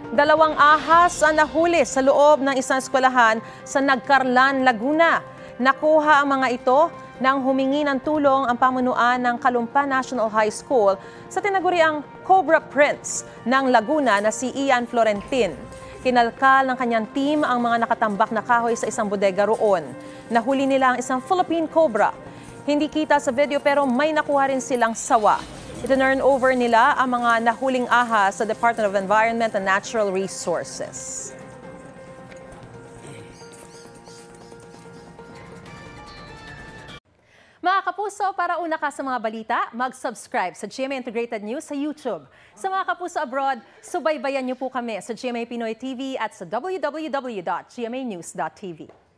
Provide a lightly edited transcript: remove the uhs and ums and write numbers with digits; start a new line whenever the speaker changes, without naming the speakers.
Dalawang ahas ang nahuli sa loob ng isang eskwelahan sa Nagcarlan, Laguna. Nakuha ang mga ito nang humingi ng tulong ang pamunuan ng Calumpa National High School sa tinaguriang Cobra Prince ng Laguna na si Ian Florentin. Kinalkal ng kanyang team ang mga nakatambak na kahoy sa isang bodega roon. Nahuli nila ang isang Philippine Cobra. Hindi kita sa video pero may nakuha rin silang sawa. Itinurn over nila ang mga nahuling ahas sa Department of Environment and Natural Resources. Mga kapuso, para una ka sa mga balita, mag-subscribe sa GMA Integrated News sa YouTube. Sa mga kapuso abroad, subaybayan niyo po kami sa GMA Pinoy TV at sa www.gmanews.tv.